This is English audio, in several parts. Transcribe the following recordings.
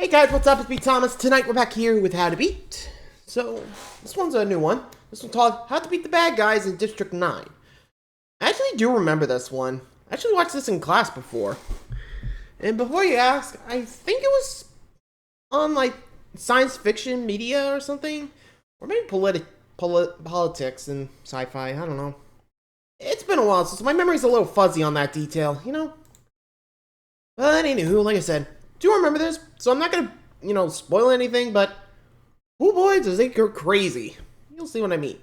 Hey guys, what's up? It's me, Thomas. Tonight we're back here with How to Beat. So, this one's a new one. This one's called How to Beat the Bad Guys in District 9. I actually do remember this one. I actually watched this in class before. And before you ask, I think it was on like science fiction media or something. Or maybe politics and sci-fi, I don't know. It's been a while, so my memory's a little fuzzy on that detail, you know? But anywho, like I said, do remember this, so I'm not gonna, spoil anything, but oh boy, does it go crazy. You'll see what I mean.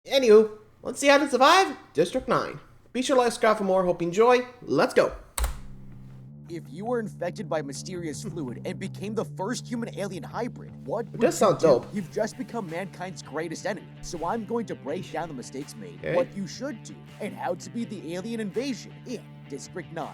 Anywho, let's see how to survive District 9. Be sure to like, subscribe for more, hope you enjoy. Let's go. If you were infected by mysterious fluid and became the first human-alien hybrid, what would does you sound do? dope. You've just become mankind's greatest enemy, so I'm going to break down the mistakes made, Okay. what you should do, and how to beat the alien invasion in District 9.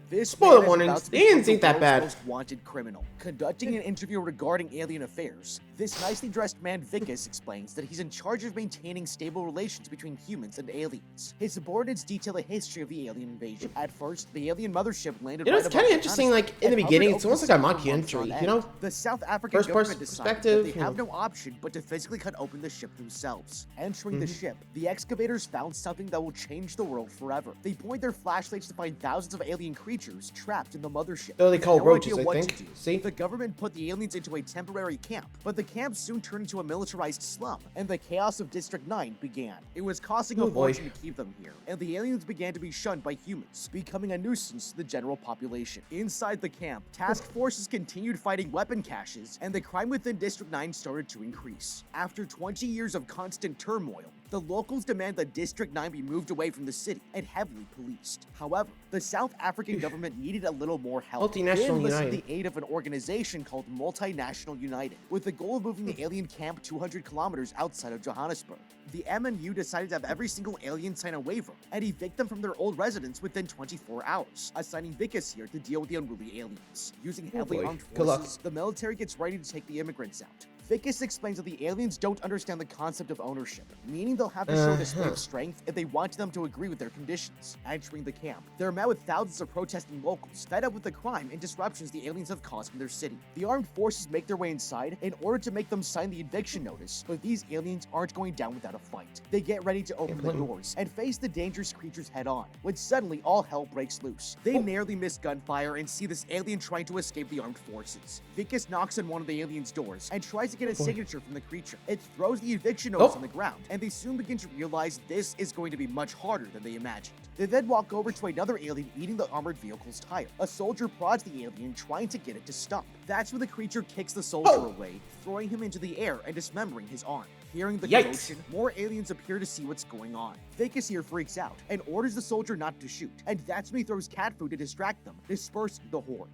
This Spoiler man is warnings, about to the become aliens ain't that world's bad. most wanted criminal. Conducting an interview regarding alien affairs, this nicely dressed man Vicus explains that he's in charge of maintaining stable relations between humans and aliens. His subordinates detail the history of the alien invasion. At first, the alien mothership landed It right was above kind of the interesting, Johannesburg like, in the and beginning, hovered it's over almost the like a city for months on mockumentary, end. you know? The South African First person government decided that perspective, they have no option but to physically cut open the ship themselves. Entering the ship, the excavators found something that will change the world forever. They point their flashlights to find thousands of alien creatures trapped in the mothership. Oh, they With call no roaches, idea I what think. to do, See? the government put the aliens into a temporary camp, but the camp soon turned into a militarized slum, and the chaos of District 9 began. It was costing a Oh, boy. fortune to keep them here, and the aliens began to be shunned by humans, becoming a nuisance to the general population. Inside the camp, task forces continued fighting weapon caches, and the crime within District 9 started to increase. After 20 years of constant turmoil, the locals demand that District 9 be moved away from the city and heavily policed. However, the South African government needed a little more help. They Multinational enlisted United. the aid of an organization called Multinational United, with the goal of moving the alien camp 200 kilometers outside of Johannesburg. The MNU decided to have every single alien sign a waiver and evict them from their old residence within 24 hours, assigning Vicus here to deal with the unruly aliens. Using heavily boy. armed Good luck. forces, the military gets ready to take the immigrants out. Vicus explains that the aliens don't understand the concept of ownership, meaning they'll have to show display of strength if they want them to agree with their conditions. Entering the camp, they're met with thousands of protesting locals, fed up with the crime and disruptions the aliens have caused in their city. The armed forces make their way inside in order to make them sign the eviction notice, but these aliens aren't going down without a fight. They get ready to open the doors and face the dangerous creatures head on, when suddenly all hell breaks loose. They narrowly miss gunfire and see this alien trying to escape the armed forces. Vicus knocks on one of the aliens' doors and tries to get a signature from the creature. It throws the eviction notice on the ground, and they soon begin to realize this is going to be much harder than they imagined. They then walk over to another alien eating the armored vehicle's tire. A soldier prods the alien, trying to get it to stop. That's when the creature kicks the soldier away, throwing him into the air and dismembering his arm. Hearing the Yikes. commotion, more aliens appear to see what's going on. Vicus here freaks out and orders the soldier not to shoot, and that's when he throws cat food to distract them, dispersing the horde.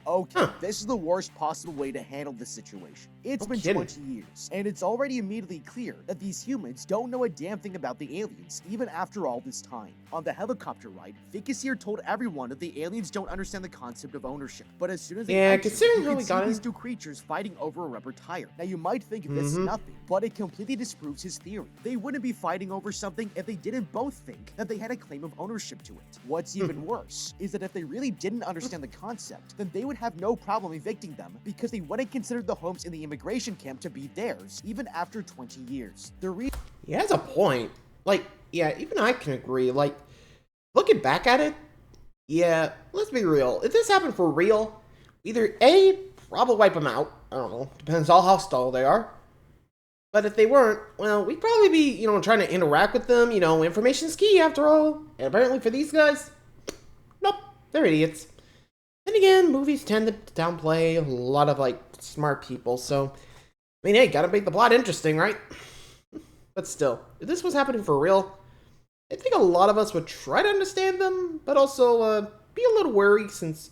Okay, this is the worst possible way to handle this situation. It's been kidding. 20 years, and it's already immediately clear that these humans don't know a damn thing about the aliens, even after all this time. On the helicopter ride, Vicus here told everyone that the aliens don't understand the concept of ownership, but as soon as they enter, considering you how can we see got these in. two creatures fighting over a rubber tire. Now you might think this is nothing, but it completely disproves his theory. They wouldn't be fighting over something if they didn't both think that they had a claim of ownership to it. What's even worse is that if they really didn't understand the concept, then they would have no problem evicting them because they wouldn't consider the homes in the immigration camp to be theirs, even after 20 years. He has a point. Like, yeah, even I can agree. Like, looking back at it, yeah, let's be real. If this happened for real, either A, probably wipe them out. I don't know. Depends on how hostile they are. But if they weren't, well, we'd probably be, trying to interact with them. Information's key after all. And apparently for these guys, nope, they're idiots. Then again, movies tend to downplay a lot of, smart people, so, hey, gotta make the plot interesting, right? But still, if this was happening for real, I think a lot of us would try to understand them, but also, be a little wary since,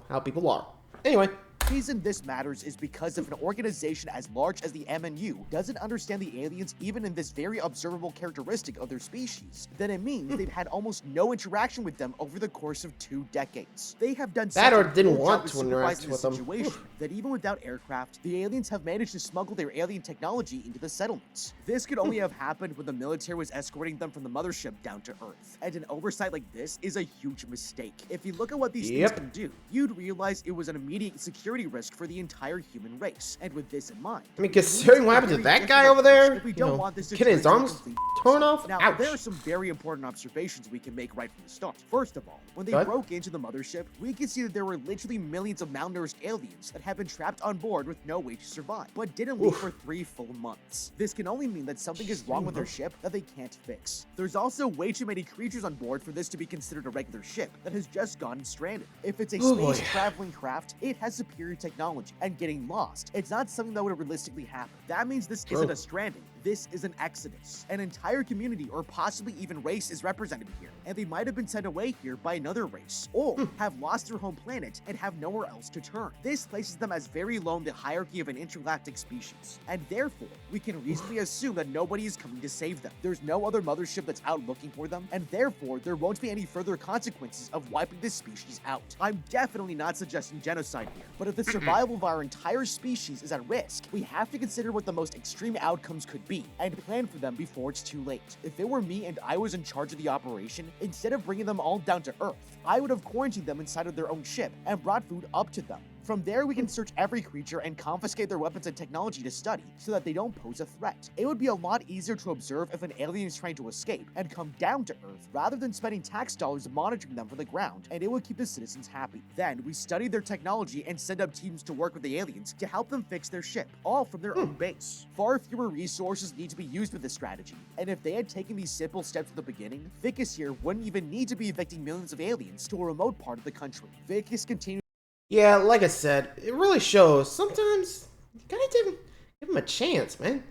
how people are. Anyway. The reason this matters is because if an organization as large as the MNU doesn't understand the aliens even in this very observable characteristic of their species, then it means they've had almost no interaction with them over the course of 2 decades. They have done that or such a didn't poor want job to of interact supervising with the them. situation that even without aircraft, the aliens have managed to smuggle their alien technology into the settlements. This could only have happened when the military was escorting them from the mothership down to Earth, and an oversight like this is a huge mistake. If you look at what these things can do, you'd realize it was an immediate security security risk for the entire human race. And with this in mind, I mean, considering what happened to that guy over there, we don't want this to getting his turn into arms complete torn off. Now, Ouch. there are some very important observations we can make right from the start. First of all, when they broke into the mothership, we can see that there were literally millions of malnourished aliens that have been trapped on board with no way to survive, but didn't leave for 3 full months. This can only mean that something is wrong with their ship that they can't fix. There's also way too many creatures on board for this to be considered a regular ship that has just gotten stranded. If it's a space-traveling craft, it has superior technology, and getting lost, it's not something that would realistically happen. That means this isn't a stranding. This is an exodus. An entire community or possibly even race is represented here, and they might have been sent away here by another race, or have lost their home planet and have nowhere else to turn. This places them as very low in the hierarchy of an intergalactic species, and therefore, we can reasonably assume that nobody is coming to save them. There's no other mothership that's out looking for them, and therefore, there won't be any further consequences of wiping this species out. I'm definitely not suggesting genocide here, but if the survival of our entire species is at risk, we have to consider what the most extreme outcomes could be, and plan for them before it's too late. If it were me and I was in charge of the operation, instead of bringing them all down to Earth, I would have quarantined them inside of their own ship and brought food up to them. From there, we can search every creature and confiscate their weapons and technology to study so that they don't pose a threat. It would be a lot easier to observe if an alien is trying to escape and come down to Earth rather than spending tax dollars monitoring them from the ground, and it would keep the citizens happy. Then, we study their technology and send up teams to work with the aliens to help them fix their ship, all from their own base. Far fewer resources need to be used with this strategy, and if they had taken these simple steps at the beginning, Vicus here wouldn't even need to be evicting millions of aliens to a remote part of the country. Vicus continues. Yeah, like I said, it really shows. Sometimes you gotta give him a chance, man.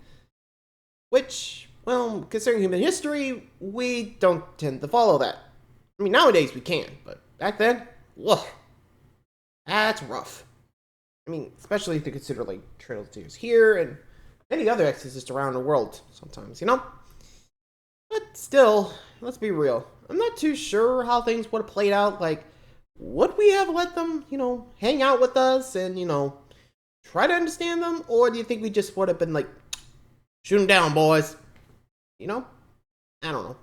Which, well, considering human history, we don't tend to follow that. I mean, nowadays we can, but back then, whoa, that's rough. I mean, especially if you consider like trails here and any other exorcists around the world sometimes, you know? But still, let's be real. I'm not too sure how things would have played out, like, would we have let them, hang out with us and, try to understand them? Or do you think we just would have been like, shoot them down, boys? I don't know.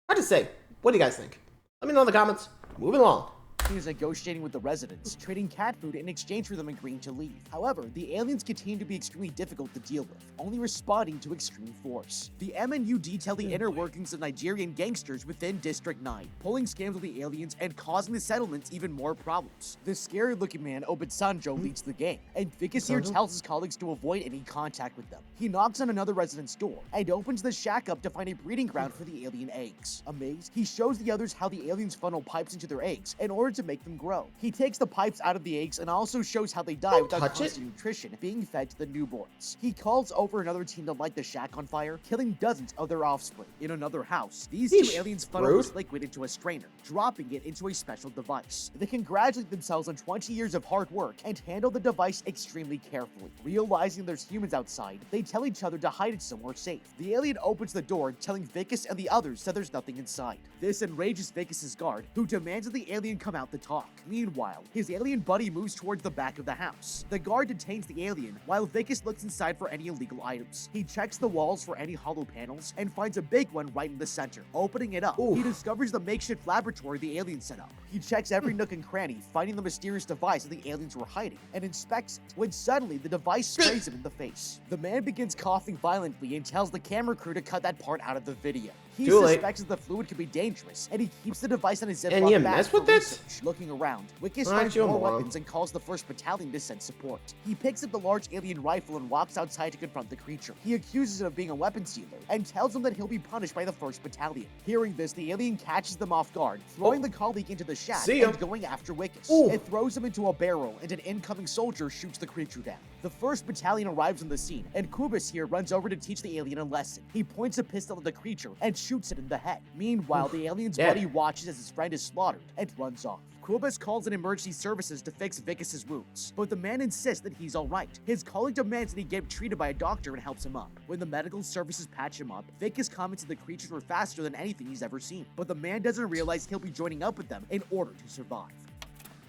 Hard to say. What do you guys think? Let me know in the comments. Moving along. He is negotiating with the residents, trading cat food in exchange for them agreeing to leave. However, the aliens continue to be extremely difficult to deal with, only responding to extreme force. The MNU detail the inner workings of Nigerian gangsters within District 9, pulling scams with the aliens and causing the settlements even more problems. The scary-looking man, Obasanjo, leads the gang, and Vicus here tells his colleagues to avoid any contact with them. He knocks on another resident's door and opens the shack up to find a breeding ground for the alien eggs. Amazed, he shows the others how the aliens funnel pipes into their eggs in order to make them grow. He takes the pipes out of the eggs and also shows how they die without constant nutrition being fed to the newborns. He calls over another team to light the shack on fire, killing dozens of their offspring. In another house, these two aliens funnel this liquid into a strainer, dropping it into a special device. They congratulate themselves on 20 years of hard work and handle the device extremely carefully. Realizing there's humans outside, they tell each other to hide it somewhere safe. The alien opens the door, telling Vicus and the others that there's nothing inside. This enrages Vicus's guard, who demands that the alien come out to talk. Meanwhile, his alien buddy moves towards the back of the house. The guard detains the alien, while Vicus looks inside for any illegal items. He checks the walls for any hollow panels, and finds a big one right in the center. Opening it up, he discovers the makeshift laboratory the alien set up. He checks every nook and cranny, finding the mysterious device that the aliens were hiding, and inspects it, when suddenly the device sprays him in the face. The man begins coughing violently and tells the camera crew to cut that part out of the video. He suspects that the fluid could be dangerous, and he keeps the device on his Ziploc bag for research. Looking around, Vicus finds more weapons and calls the 1st Battalion to send support. He picks up the large alien rifle and walks outside to confront the creature. He accuses it of being a weapons dealer and tells him that he'll be punished by the 1st Battalion. Hearing this, the alien catches them off guard, throwing the colleague into the shack and going after Vicus. It throws him into a barrel, and an incoming soldier shoots the creature down. The 1st Battalion arrives on the scene, and Kubis here runs over to teach the alien a lesson. He points a pistol at the creature and shoots it in the head. Meanwhile, the alien's buddy watches as his friend is slaughtered and runs off. Kubis calls in emergency services to fix Vicus's wounds, but the man insists that he's alright. His colleague demands that he get treated by a doctor and helps him up. When the medical services patch him up, Vicus comments that the creatures were faster than anything he's ever seen, but the man doesn't realize he'll be joining up with them in order to survive.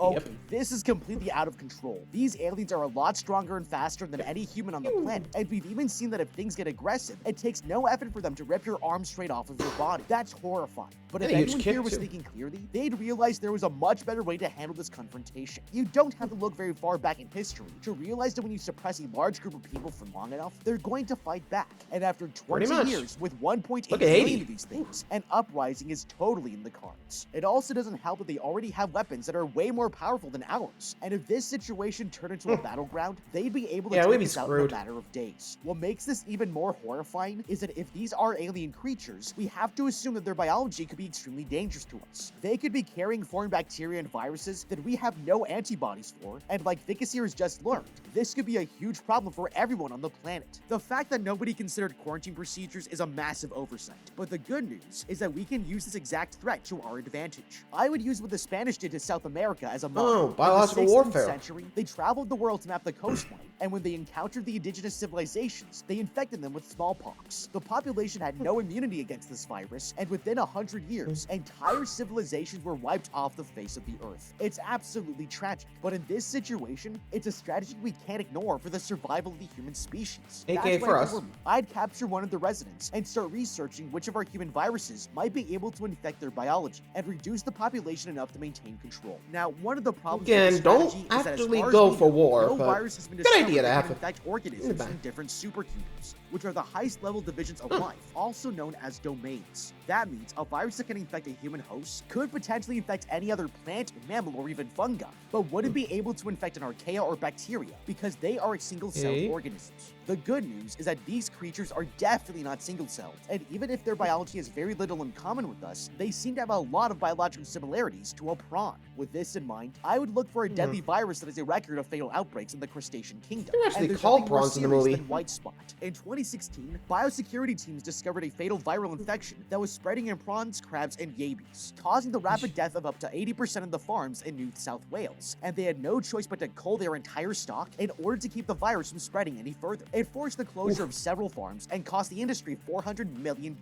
Okay, this is completely out of control. These aliens are a lot stronger and faster than any human on the planet, and we've even seen that if things get aggressive, it takes no effort for them to rip your arm straight off of your body. That's horrifying. But if anyone here was thinking clearly, they'd realize there was a much better way to handle this confrontation. You don't have to look very far back in history to realize that when you suppress a large group of people for long enough, they're going to fight back. And after 20 years, with 1.8 billion of these things, an uprising is totally in the cards. It also doesn't help that they already have weapons that are way more powerful than ours. And if this situation turned into a battleground, they'd be able to take us out in a matter of days. What makes this even more horrifying is that if these are alien creatures, we have to assume that their biology could be extremely dangerous to us. They could be carrying foreign bacteria and viruses that we have no antibodies for, and like Vicus here has just learned, this could be a huge problem for everyone on the planet. The fact that nobody considered quarantine procedures is a massive oversight, but the good news is that we can use this exact threat to our advantage. I would use what the Spanish did to South America as a model. Biological warfare. Century, they traveled the world to map the coastline, and when they encountered the indigenous civilizations, they infected them with smallpox. The population had no immunity against this virus, and within 100 years, entire civilizations were wiped off the face of the earth. It's absolutely tragic, but in this situation, it's a strategy we can't ignore for the survival of the human species. AKA for us. I'd capture one of the residents and start researching which of our human viruses might be able to infect their biology and reduce the population enough to maintain control. Now, one of the problems again, don't actually go for war, no but virus has been good idea to have infect organisms in different superkingdoms, which are the highest level divisions of life, also known as domains. That means a virus that can infect a human host could potentially infect any other plant, mammal, or even fungi, but wouldn't be able to infect an archaea or bacteria because they are single-celled organisms. The good news is that these creatures are definitely not single-celled, and even if their biology has very little in common with us, they seem to have a lot of biological similarities to a prawn. With this in mind, I would look for a deadly virus that has a record of fatal outbreaks in the crustacean kingdom. They're actually called prawns in the movie. White spot. In 2016, biosecurity teams discovered a fatal viral infection that was spreading in prawns, crabs, and yabies, causing the rapid death of up to 80% of the farms in New South Wales, and they had no choice but to cull their entire stock in order to keep the virus from spreading any further. It forced the closure of several farms and cost the industry $400 million.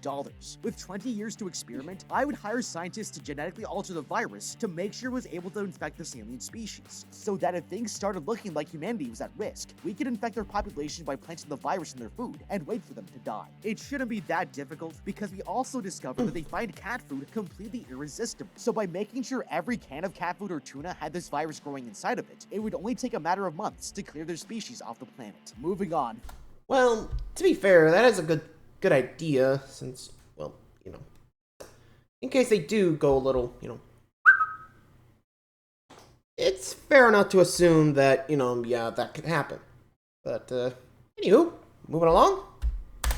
With 20 years to experiment, I would hire scientists to genetically alter the virus to make sure it was able to infect this alien species, so that if things started looking like humanity was at risk, we could infect their population by planting the virus in their food and wait for them to die. It shouldn't be that difficult because we also discovered that they find cat food completely irresistible. So by making sure every can of cat food or tuna had this virus growing inside of it, it would only take a matter of months to clear their species off the planet. Moving on. Well, to be fair, that is a good idea, since, well, you know, in case they do go a little, you know, it's fair enough to assume that, you know, yeah, that could happen. But, anywho, moving along.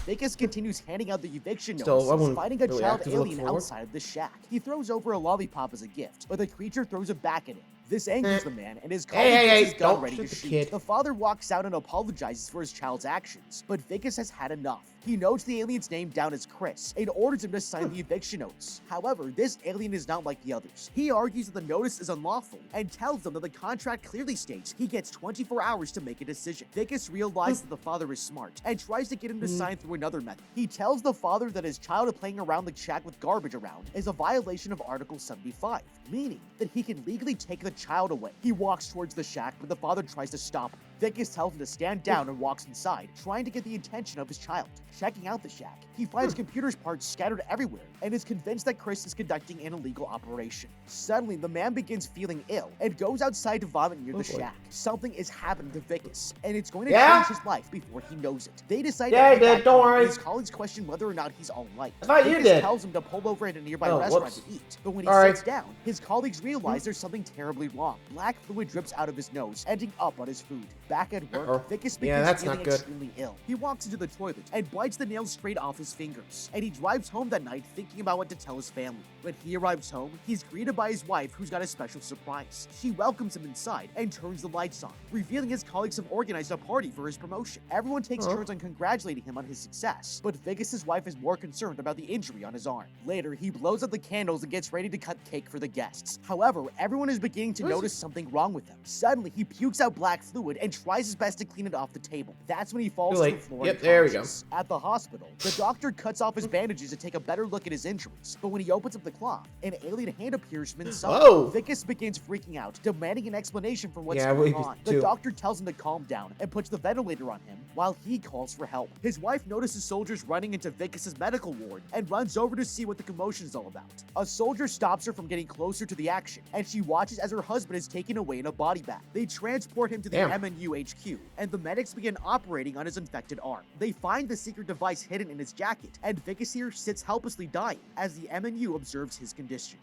Vicus continues handing out the eviction notices, finding a child alien outside of the shack. He throws over a lollipop as a gift, but the creature throws it back at him. This angers the man, and his colleague gets his gun ready to shoot. The father walks out and apologizes for his child's actions, but Vicus has had enough. He notes the alien's name down as Chris and orders him to sign the eviction notice. However, this alien is not like the others. He argues that the notice is unlawful and tells them that the contract clearly states he gets 24 hours to make a decision. Vicus realizes that the father is smart and tries to get him to sign through another method. He tells the father that his child playing around the shack with garbage around is a violation of Article 75, meaning that he can legally take the child away. He walks towards the shack, but the father tries to stop him. Vicus tells him to stand down and walks inside, trying to get the attention of his child. Checking out the shack, he finds computer's parts scattered everywhere and is convinced that Chris is conducting an illegal operation. Suddenly, the man begins feeling ill and goes outside to vomit near the shack. Something is happening to Vicus, and it's going to change his life before he knows it. They decide to head back home. His colleagues question whether or not he's all right. Vicus tells him to pull over at a nearby restaurant to eat, but when he sits down, his colleagues realize there's something terribly wrong. Black fluid drips out of his nose, ending up on his food. Back at work, Vicus begins feeling extremely ill. He walks into the toilet and bites the nails straight off his fingers, and he drives home that night thinking about what to tell his family. When he arrives home, he's greeted by his wife, who's got a special surprise. She welcomes him inside and turns the lights on, revealing his colleagues have organized a party for his promotion. Everyone takes turns on congratulating him on his success, but Vicus's wife is more concerned about the injury on his arm. Later, he blows out the candles and gets ready to cut cake for the guests. However, everyone is beginning to notice something wrong with him. Suddenly, he pukes out black fluid and tries his best to clean it off the table. That's when he falls to the floor. There we go. At the hospital, the doctor cuts off his bandages to take a better look at his injuries. But when he opens up the cloth, an alien hand appears from inside. Whoa. Vicus begins freaking out, demanding an explanation for what's Yeah, going we on. do. The doctor tells him to calm down and puts the ventilator on him while he calls for help. His wife notices soldiers running into Vicus's medical ward and runs over to see what the commotion is all about. A soldier stops her from getting closer to the action, and she watches as her husband is taken away in a body bag. They transport him to the MNU HQ, and the medics begin operating on his infected arm. They find the secret device hidden in his jacket, and Vicus here sits helplessly dying as the MNU observes his condition.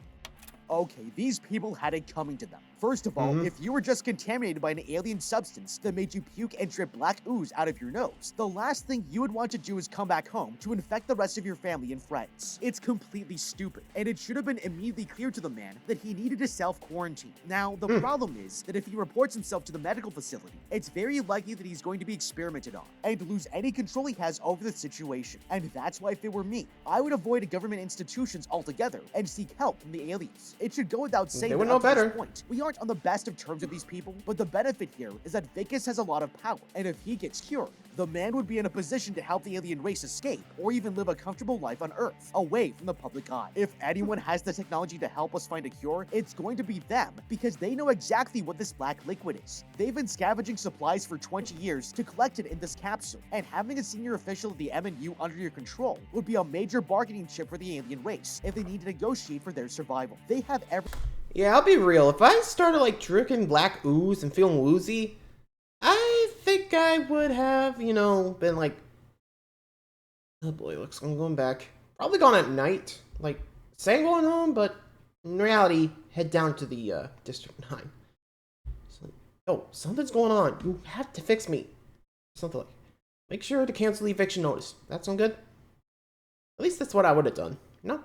Okay, these people had it coming to them. First of all, if you were just contaminated by an alien substance that made you puke and drip black ooze out of your nose, the last thing you would want to do is come back home to infect the rest of your family and friends. It's completely stupid, and it should have been immediately clear to the man that he needed to self-quarantine. Now, the problem is that if he reports himself to the medical facility, it's very likely that he's going to be experimented on and lose any control he has over the situation. And that's why if it were me, I would avoid government institutions altogether and seek help from the aliens. It should go without saying that up to this point, we aren't on the best of terms with these people, but the benefit here is that Vicus has a lot of power, and if he gets cured, the man would be in a position to help the alien race escape or even live a comfortable life on Earth, away from the public eye. If anyone has the technology to help us find a cure, it's going to be them, because they know exactly what this black liquid is. They've been scavenging supplies for 20 years to collect it in this capsule, and having a senior official of the MNU under your control would be a major bargaining chip for the alien race if they need to negotiate for their survival. They have every... Yeah, I'll be real. If I started like drinking black ooze and feeling woozy, I think I would have, been like, oh boy, looks like I'm going back. Probably gone at night, like saying going home, but in reality, head down to the District 9. So, oh, something's going on. You have to fix me. Something like, make sure to cancel the eviction notice. That sound good? At least that's what I would have done. No?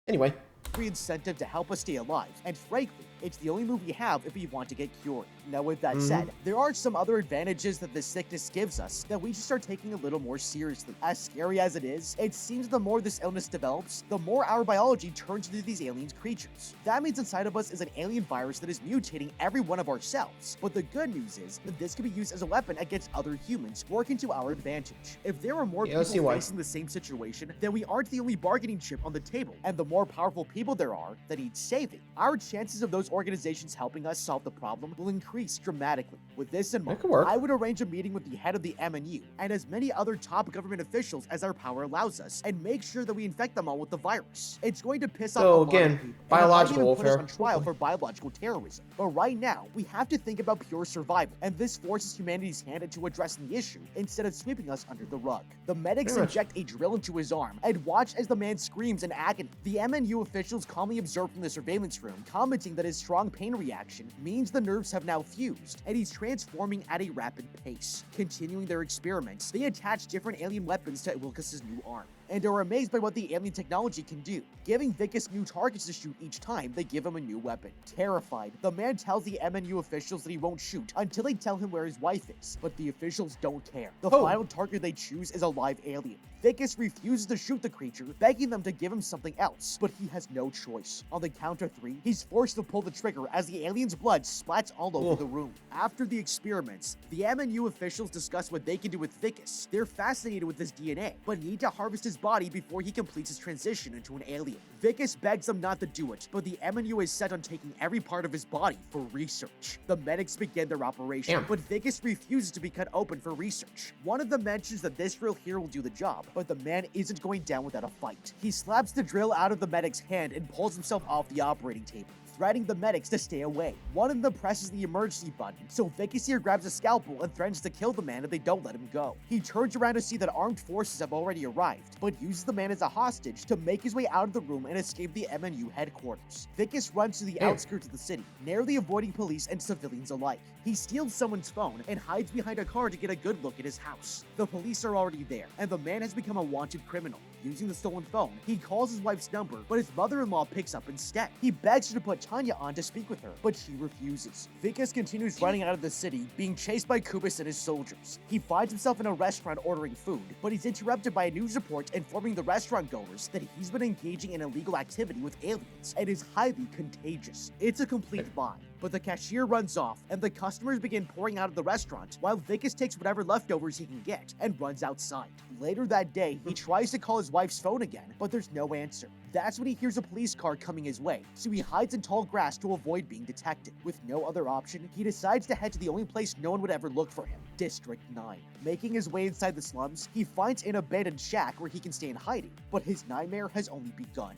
Anyway. Incentive to help us stay alive, and frankly, it's the only move we have if we want to get cured. Now with that said, there are some other advantages that this sickness gives us that we should start taking a little more seriously. As scary as it is, it seems the more this illness develops, the more our biology turns into these alien creatures. That means inside of us is an alien virus that is mutating every one of our cells. But the good news is that this can be used as a weapon against other humans, working to our advantage. If there are more people facing the same situation, then we aren't the only bargaining chip on the table, and the more powerful people there are that need saving, our chances of those organizations helping us solve the problem will increase dramatically. With this in mind, I would arrange a meeting with the head of the MNU and as many other top government officials as our power allows us, and make sure that we infect them all with the virus. It's going to piss off a lot of people, biological and warfare. Put us on trial for biological terrorism. But right now, we have to think about pure survival, and this forces humanity's hand into addressing the issue instead of sweeping us under the rug. The medics inject a drill into his arm and watch as the man screams in agony. The MNU officials calmly observe from the surveillance room, commenting that his strong pain reaction means the nerves have now fused, and he's transforming at a rapid pace. Continuing their experiments, they attach different alien weapons to Wilkes's new arm, and are amazed by what the alien technology can do, giving Vicus new targets to shoot each time they give him a new weapon. Terrified, the man tells the MNU officials that he won't shoot until they tell him where his wife is, but the officials don't care. The final target they choose is a live alien. Vicus refuses to shoot the creature, begging them to give him something else, but he has no choice. On the count of 3, he's forced to pull the trigger as the alien's blood splats all over the room. After the experiments, the MNU officials discuss what they can do with Vicus. They're fascinated with his DNA, but need to harvest his body before he completes his transition into an alien. Vicus begs them not to do it, but the MNU is set on taking every part of his body for research. The medics begin their operation, but Vicus refuses to be cut open for research. One of them mentions that this drill here will do the job, but the man isn't going down without a fight. He slaps the drill out of the medic's hand and pulls himself off the operating table, threatening the medics to stay away. One of them presses the emergency button, so Vicus here grabs a scalpel and threatens to kill the man if they don't let him go. He turns around to see that armed forces have already arrived, but uses the man as a hostage to make his way out of the room and escape the MNU headquarters. Vicus runs to the outskirts of the city, narrowly avoiding police and civilians alike. He steals someone's phone and hides behind a car to get a good look at his house. The police are already there, and the man has become a wanted criminal. Using the stolen phone, he calls his wife's number, but his mother-in-law picks up instead. He begs her to put Tanya on to speak with her, but she refuses. Vicus continues running out of the city, being chased by Kubis and his soldiers. He finds himself in a restaurant ordering food, but he's interrupted by a news report informing the restaurant goers that he's been engaging in illegal activity with aliens and is highly contagious. It's a complete lie. but the cashier runs off and the customers begin pouring out of the restaurant while Vicus takes whatever leftovers he can get and runs outside. Later that day, he tries to call his wife's phone again, but there's no answer. That's when he hears a police car coming his way, so he hides in tall grass to avoid being detected. With no other option, he decides to head to the only place no one would ever look for him, District 9. Making his way inside the slums, he finds an abandoned shack where he can stay in hiding, but his nightmare has only begun.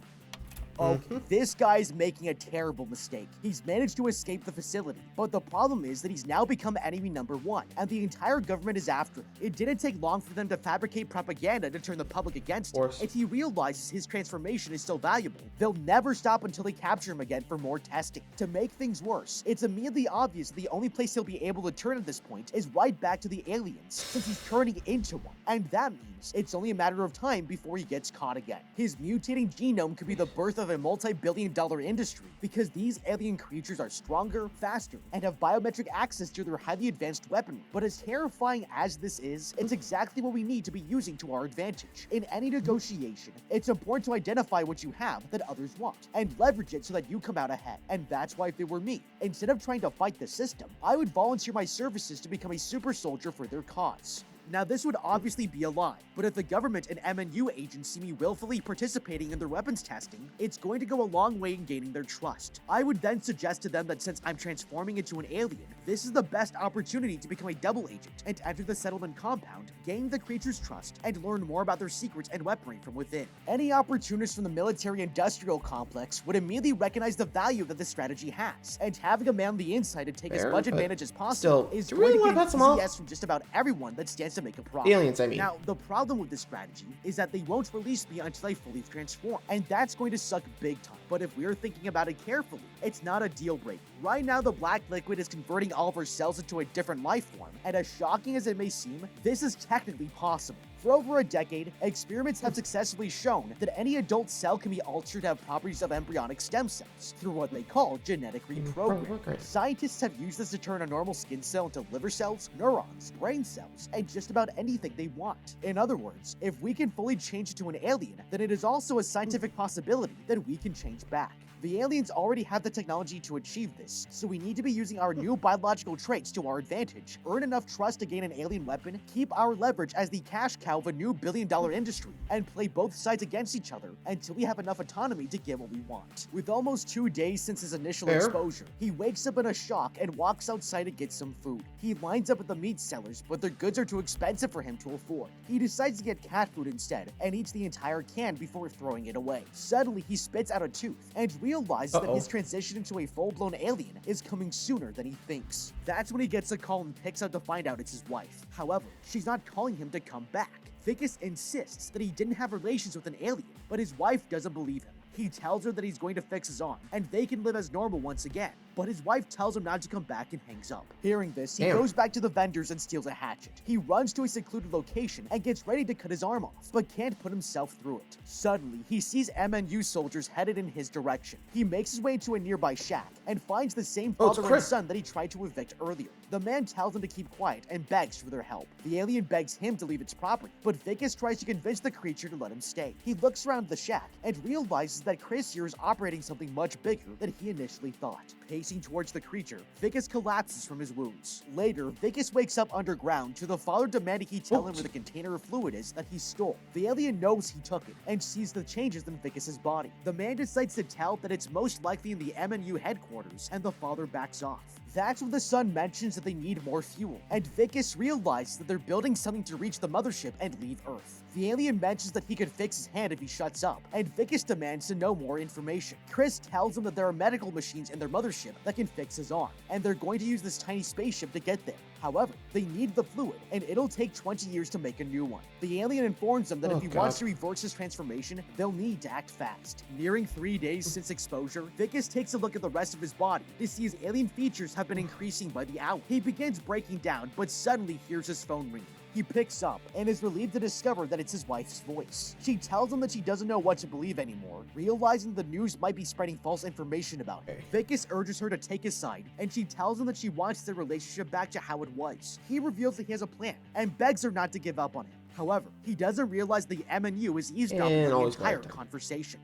Okay, this guy's making a terrible mistake. He's managed to escape the facility, but the problem is that he's now become enemy number 1, and the entire government is after him. It didn't take long for them to fabricate propaganda to turn the public against him, and he realizes his transformation is still valuable. They'll never stop until they capture him again for more testing. To make things worse, it's immediately obvious that the only place he'll be able to turn at this point is right back to the aliens, since he's turning into one, and that means it's only a matter of time before he gets caught again. His mutating genome could be the birth of a multi-billion-dollar industry because these alien creatures are stronger, faster, and have biometric access to their highly advanced weaponry. But as terrifying as this is, it's exactly what we need to be using to our advantage. In any negotiation, it's important to identify what you have that others want and leverage it so that you come out ahead. And that's why if it were me, instead of trying to fight the system, I would volunteer my services to become a super soldier for their cause. Now, this would obviously be a lie, but if the government and MNU agents see me willfully participating in their weapons testing, it's going to go a long way in gaining their trust. I would then suggest to them that since I'm transforming into an alien, this is the best opportunity to become a double agent and enter the settlement compound, gain the creature's trust, and learn more about their secrets and weaponry from within. Any opportunists from the military-industrial complex would immediately recognize the value that this strategy has, and having a man on the inside to take as much advantage as possible is going to get an yes from just about everyone that stands to make a profit. Aliens, I mean. Now, the problem with this strategy is that they won't release me until I fully transform, and that's going to suck big time. But if we're thinking about it carefully, it's not a deal breaker. Right now, the black liquid is converting all of our cells into a different life form, and as shocking as it may seem, this is technically possible. For over a decade, experiments have successfully shown that any adult cell can be altered to have properties of embryonic stem cells through what they call genetic reprogramming. Scientists have used this to turn a normal skin cell into liver cells, neurons, brain cells, and just about anything they want. In other words, if we can fully change into an alien, then it is also a scientific possibility that we can change back. The aliens already have the technology to achieve this, so we need to be using our new biological traits to our advantage, earn enough trust to gain an alien weapon, keep our leverage as the cash cow of a new billion-dollar industry, and play both sides against each other until we have enough autonomy to get what we want. With almost 2 days since his initial exposure, he wakes up in a shock and walks outside to get some food. He lines up at the meat sellers, but their goods are too expensive for him to afford. He decides to get cat food instead, and eats the entire can before throwing it away. Suddenly, he spits out a tooth, and realizes that his transition into a full-blown alien is coming sooner than he thinks. That's when he gets a call and picks out to find out it's his wife. However, she's not calling him to come back. Vicus insists that he didn't have relations with an alien, but his wife doesn't believe him. He tells her that he's going to fix his arm, and they can live as normal once again. But his wife tells him not to come back and hangs up. Hearing this, he goes back to the vendors and steals a hatchet. He runs to a secluded location and gets ready to cut his arm off, but can't put himself through it. Suddenly, he sees MNU soldiers headed in his direction. He makes his way into a nearby shack and finds the same father and son that he tried to evict earlier. The man tells them to keep quiet and begs for their help. The alien begs him to leave its property, but Vicus tries to convince the creature to let him stay. He looks around the shack and realizes that Chris here is operating something much bigger than he initially thought. Pacing towards the creature, Vicus collapses from his wounds. Later, Vicus wakes up underground to the father demanding he tell him where the container of fluid is that he stole. The alien knows he took it and sees the changes in Vicus's body. The man decides to tell that it's most likely in the MNU headquarters, and the father backs off. That's when the son mentions that they need more fuel, and Vicus realizes that they're building something to reach the mothership and leave Earth. The alien mentions that he could fix his hand if he shuts up, and Vicus demands to know more information. Chris tells him that there are medical machines in their mothership that can fix his arm, and they're going to use this tiny spaceship to get there. However, they need the fluid, and it'll take 20 years to make a new one. The alien informs them that if he wants to reverse his transformation, they'll need to act fast. Nearing 3 days since exposure, Vicus takes a look at the rest of his body to see his alien features have been increasing by the hour. He begins breaking down, but suddenly hears his phone ringing. He picks up and is relieved to discover that it's his wife's voice. She tells him that she doesn't know what to believe anymore, realizing the news might be spreading false information about him. Vicus urges her to take his side, and she tells him that she wants their relationship back to how it was. He reveals that he has a plan and begs her not to give up on him. However, he doesn't realize the MNU is eavesdropping on the entire conversation.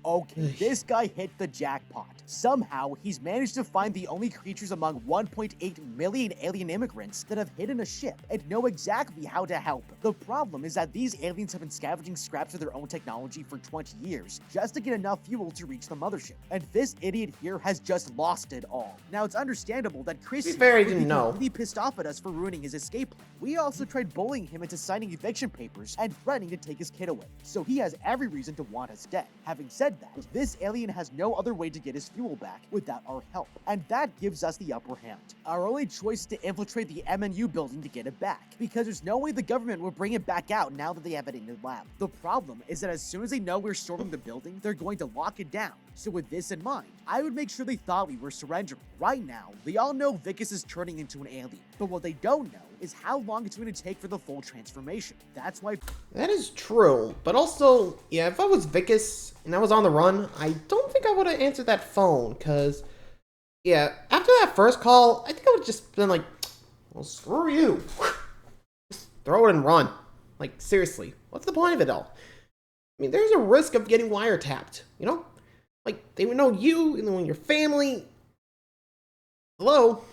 Okay, this guy hit the jackpot. Somehow, he's managed to find the only creatures among 1.8 million alien immigrants that have hidden a ship and know exactly how to help. The problem is that these aliens have been scavenging scraps of their own technology for 20 years just to get enough fuel to reach the mothership. And this idiot here has just lost it all. Now, it's understandable that Chris would be completely pissed off at us for ruining his escape plan. We also tried bullying him into signing eviction papers and threatening to take his kid away, so he has every reason to want us dead. Having said that, this alien has no other way to get his fuel back without our help, and that gives us the upper hand. Our only choice is to infiltrate the MNU building to get it back, because there's no way the government will bring it back out now that they have it in the lab. The problem is that as soon as they know we're storming the building, they're going to lock it down. So with this in mind, I would make sure they thought we were surrendering. Right now, they all know Vicus is turning into an alien, but what they don't know is how long it's going to take for the full transformation. That's why... That is true, but also, yeah, if I was Vicus and I was on the run, I don't think I would have answered that phone, because, yeah, after that first call, I think I would have just been like, well, screw you. Just throw it and run. Like, seriously, what's the point of it all? I mean, there's a risk of getting wiretapped, you know? Like, they would know you, and then your family. Hello?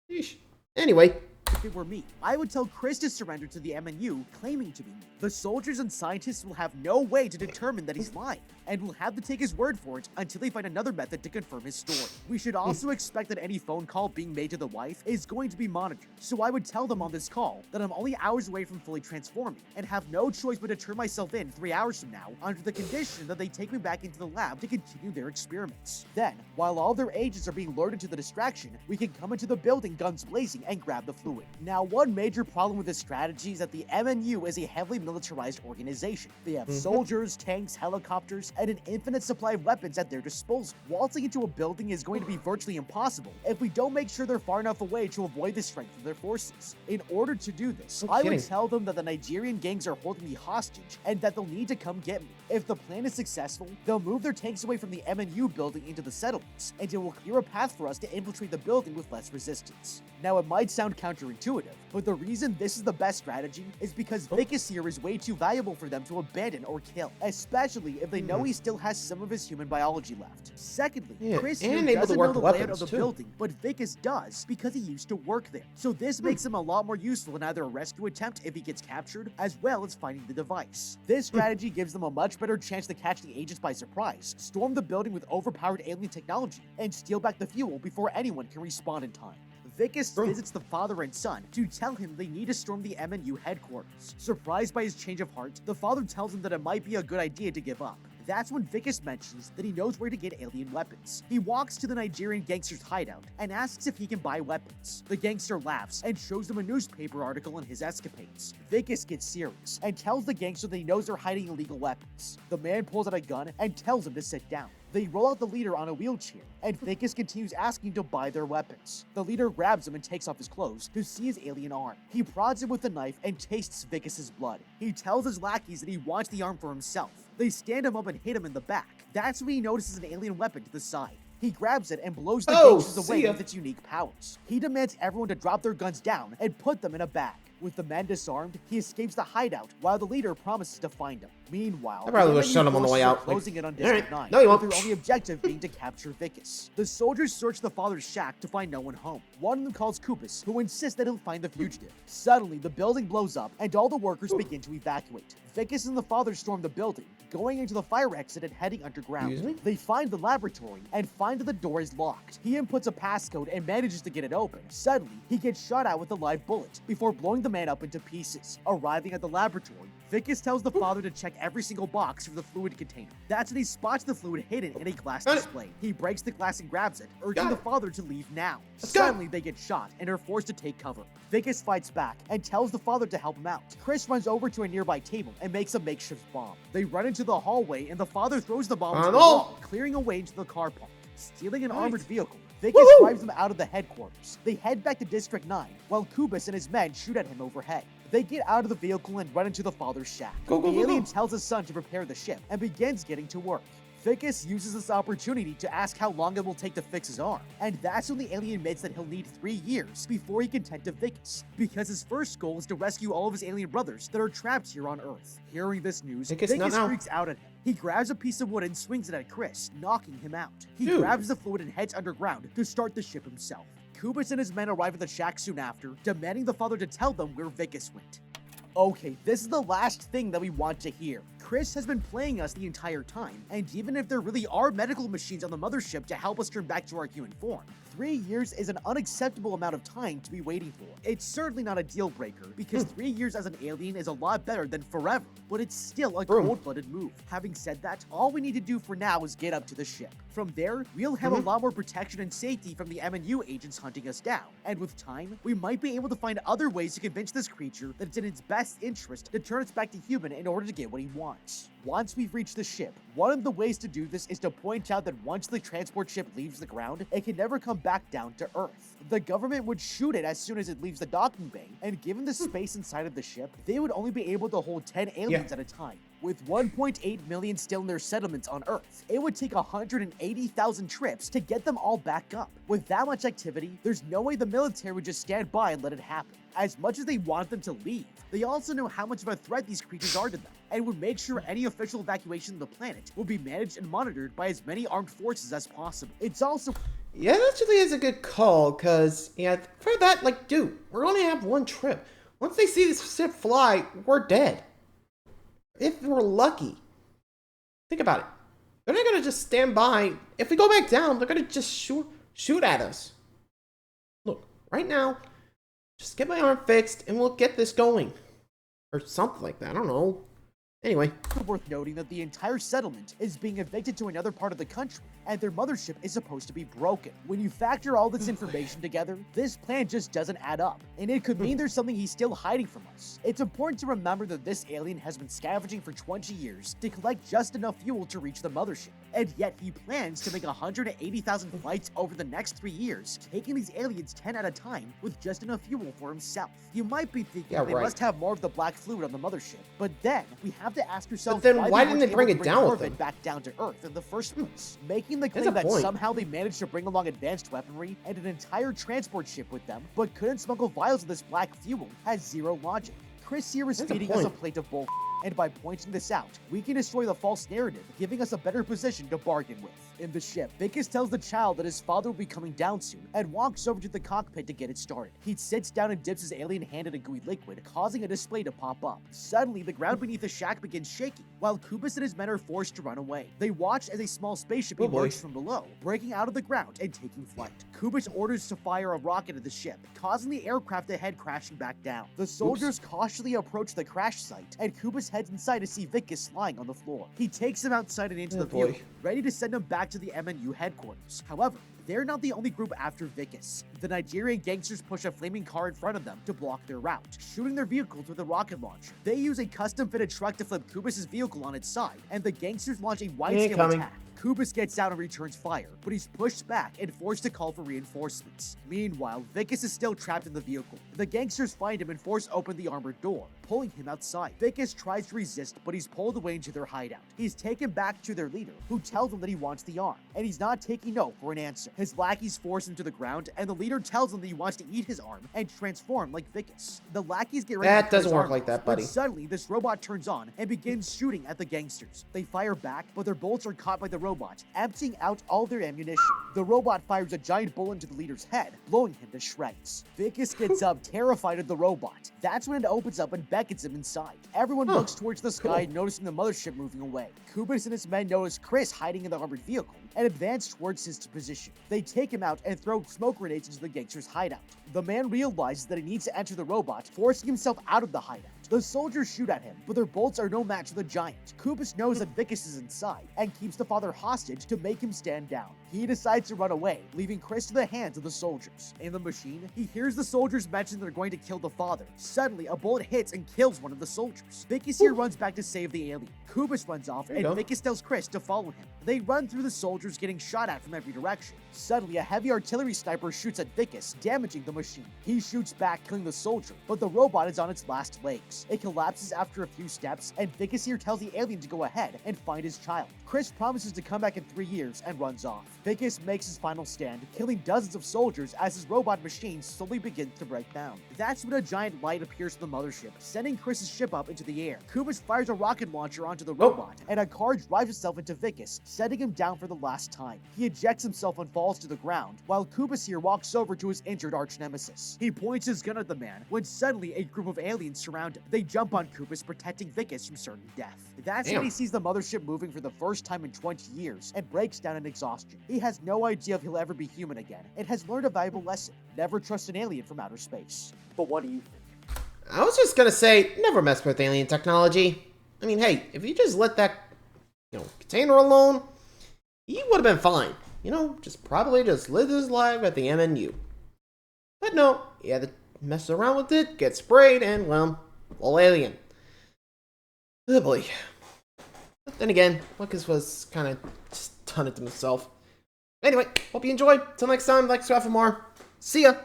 Sheesh. Anyway. If it were me, I would tell Chris to surrender to the MNU, claiming to be me. The soldiers and scientists will have no way to determine that he's lying, and will have to take his word for it until they find another method to confirm his story. We should also expect that any phone call being made to the wife is going to be monitored, so I would tell them on this call that I'm only hours away from fully transforming, and have no choice but to turn myself in 3 hours from now, under the condition that they take me back into the lab to continue their experiments. Then, while all their agents are being lured into the distraction, we can come into the building guns blazing and grab the fluid. Now, one major problem with this strategy is that the MNU is a heavily militarized organization. They have soldiers, tanks, helicopters, and an infinite supply of weapons at their disposal. Waltzing into a building is going to be virtually impossible if we don't make sure they're far enough away to avoid the strength of their forces. In order to do this, I would tell them that the Nigerian gangs are holding me hostage and that they'll need to come get me. If the plan is successful, they'll move their tanks away from the MNU building into the settlements, and it will clear a path for us to infiltrate the building with less resistance. Now, it might sound counterintuitive, but the reason this is the best strategy is because Vicus here is way too valuable for them to abandon or kill, especially if they know he still has some of his human biology left. Secondly, Chris here doesn't know the layout of the building, but Vicus does because he used to work there. So this makes him a lot more useful in either a rescue attempt if he gets captured, as well as finding the device. This strategy gives them a much better chance to catch the agents by surprise, storm the building with overpowered alien technology, and steal back the fuel before anyone can respawn in time. Vicus visits the father and son to tell him they need to storm the MNU headquarters. Surprised by his change of heart, the father tells him that it might be a good idea to give up. That's when Vicus mentions that he knows where to get alien weapons. He walks to the Nigerian gangster's hideout and asks if he can buy weapons. The gangster laughs and shows them a newspaper article on his escapades. Vicus gets serious and tells the gangster that he knows they're hiding illegal weapons. The man pulls out a gun and tells him to sit down. They roll out the leader on a wheelchair, and Vicus continues asking to buy their weapons. The leader grabs him and takes off his clothes to see his alien arm. He prods him with a knife and tastes Vicus's blood. He tells his lackeys that he wants the arm for himself. They stand him up and hit him in the back. That's when he notices an alien weapon to the side. He grabs it and blows the gangsters away with its unique powers. He demands everyone to drop their guns down and put them in a bag. With the men disarmed, he escapes the hideout while the leader promises to find him. Meanwhile, I probably would have shot him on the way out. Closing it on District 9, no, you won't. with their only objective being to capture Vicus. The soldiers search the father's shack to find no one home. One of them calls Kupus, who insists that he'll find the fugitive. Suddenly, the building blows up and all the workers begin to evacuate. Vicus and the father storm the building, going into the fire exit and heading underground. They find the laboratory and find that the door is locked. He inputs a passcode and manages to get it open. Suddenly, he gets shot at with a live bullet before blowing the man up into pieces. Arriving at the laboratory, Vicus tells the father to check every single box for the fluid container. That's when he spots the fluid hidden in a glass display. He breaks the glass and grabs it, urging the father to leave now. Suddenly, they get shot and are forced to take cover. Vicus fights back and tells the father to help him out. Chris runs over to a nearby table and makes a makeshift bomb. They run into the hallway and the father throws the bomb into the wall, clearing a way into the car park. Stealing an armored vehicle, Vicus drives them out of the headquarters. They head back to District 9, while Kubus and his men shoot at him overhead. They get out of the vehicle and run into the father's shack. The alien tells his son to prepare the ship and begins getting to work. Vicus uses this opportunity to ask how long it will take to fix his arm, and that's when the alien admits that he'll need 3 years before he can tend to Vicus, because his first goal is to rescue all of his alien brothers that are trapped here on Earth. Hearing this news, Vicus freaks out at him. He grabs a piece of wood and swings it at Chris, knocking him out. He Dude. grabs the fluid and heads underground to start the ship himself. Kubus and his men arrive at the shack soon after, demanding the father to tell them where Vicus went. Okay, this is the last thing that we want to hear. Chris has been playing us the entire time, and even if there really are medical machines on the mothership to help us turn back to our human form, 3 years is an unacceptable amount of time to be waiting for. It's certainly not a deal breaker, because 3 years as an alien is a lot better than forever, but it's still a cold-blooded move. Having said that, all we need to do for now is get up to the ship. From there, we'll have a lot more protection and safety from the MNU agents hunting us down, and with time, we might be able to find other ways to convince this creature that it's in its best interest to turn us back to human in order to get what he wants. Once we've reached the ship, one of the ways to do this is to point out that once the transport ship leaves the ground, it can never come back down to Earth. The government would shoot it as soon as it leaves the docking bay, and given the space inside of the ship, they would only be able to hold 10 aliens at a time. With 1.8 million still in their settlements on Earth, it would take 180,000 trips to get them all back up. With that much activity, there's no way the military would just stand by and let it happen. As much as they want them to leave, they also know how much of a threat these creatures are to them, and would make sure any official evacuation of the planet will be managed and monitored by as many armed forces as possible. It's also... Yeah, that actually is a good call, because, yeah, for that, like, dude, we're only have one trip. Once they see this ship fly, we're dead. If we're lucky. Think about it. They're not going to just stand by. If we go back down, they're going to just shoot at us. Look, right now, just get my arm fixed, and we'll get this going. Or something like that, I don't know. Anyway. Worth noting that the entire settlement is being evicted to another part of the country, and their mothership is supposed to be broken. When you factor all this information together, this plan just doesn't add up, and it could mean there's something he's still hiding from us. It's important to remember that this alien has been scavenging for 20 years to collect just enough fuel to reach the mothership, and yet he plans to make 180,000 flights over the next 3 years, taking these aliens 10 at a time with just enough fuel for himself. You might be thinking they must have more of the black fluid on the mothership, but then we have to ask ourselves, but then why didn't they bring it down with them? Back down to Earth in the first place, making the claim that somehow they managed to bring along advanced weaponry and an entire transport ship with them, but couldn't smuggle vials of this black fuel has zero logic. Chris here is feeding us a plate of bull, and by pointing this out, we can destroy the false narrative, giving us a better position to bargain with. In the ship, Vicus tells the child that his father will be coming down soon and walks over to the cockpit to get it started. He sits down and dips his alien hand in a gooey liquid, causing a display to pop up. Suddenly, the ground beneath the shack begins shaking, while Kubus and his men are forced to run away. They watch as a small spaceship emerges from below, breaking out of the ground and taking flight. Kubus orders to fire a rocket at the ship, causing the aircraft to head crashing back down. The soldiers cautiously approach the crash site, and Kubus heads inside to see Vicus lying on the floor. He takes him outside and into the vehicle, ready to send him back to the MNU headquarters. However, they're not the only group after Vicus. The Nigerian gangsters push a flaming car in front of them to block their route, shooting their vehicles with a rocket launcher. They use a custom-fitted truck to flip Kubus' vehicle on its side, and the gangsters launch a wide-scale attack. Kubus gets out and returns fire, but he's pushed back and forced to call for reinforcements. Meanwhile, Vicus is still trapped in the vehicle. The gangsters find him and force open the armored door, pulling him outside. Vicus tries to resist, but he's pulled away into their hideout. He's taken back to their leader, who tells him that he wants the arm, and he's not taking no for an answer. His lackeys force him to the ground, and the leader tells him that he wants to eat his arm and transform like Vicus. The lackeys get ready That doesn't work like that, buddy. But suddenly, this robot turns on and begins shooting at the gangsters. They fire back, but their bullets are caught by the robot, emptying out all their ammunition. The robot fires a giant bullet into the leader's head, blowing him to shreds. Vicus gets up, terrified of the robot. That's when it opens up and beckons him inside. Everyone looks towards the sky, noticing the mothership moving away. Kubus and his men notice Chris hiding in the armored vehicle and advance towards his position. They take him out and throw smoke grenades into the gangster's hideout. The man realizes that he needs to enter the robot, forcing himself out of the hideout. The soldiers shoot at him, but their bolts are no match for the giant. Kubus knows that Vicus is inside and keeps the father hostage to make him stand down. He decides to run away, leaving Chris to the hands of the soldiers. In the machine, he hears the soldiers mention they're going to kill the father. Suddenly, a bullet hits and kills one of the soldiers. Vicus here runs back to save the alien. Kubus runs off, and Vicus tells Chris to follow him. They run through the soldiers, getting shot at from every direction. Suddenly, a heavy artillery sniper shoots at Vicus, damaging the machine. He shoots back, killing the soldier, but the robot is on its last legs. It collapses after a few steps, and Vicus here tells the alien to go ahead and find his child. Chris promises to come back in 3 years and runs off. Vicus makes his final stand, killing dozens of soldiers as his robot machine slowly begins to break down. That's when a giant light appears on the mothership, sending Chris's ship up into the air. Kubus fires a rocket launcher onto the robot, and a car drives itself into Vicus, setting him down for the last time. He ejects himself and falls to the ground, while Kubus here walks over to his injured arch-nemesis. He points his gun at the man, when suddenly a group of aliens surround him. They jump on Kubus, protecting Vicus from certain death. That's when he sees the mothership moving for the first time in 20 years, and breaks down in exhaustion. He has no idea if he'll ever be human again, and has learned a valuable lesson. Never trust an alien from outer space. But what do you think? I was just gonna say, never mess with alien technology. I mean, hey, if you just let that, container alone, he would have been fine. Just probably just lived his life at the MNU. But no, he had to mess around with it, get sprayed, and, well, full alien. Oh boy. But then again, Lucas was kind of just done it to himself. Anyway, hope you enjoyed. Till next time, like, subscribe for more. See ya!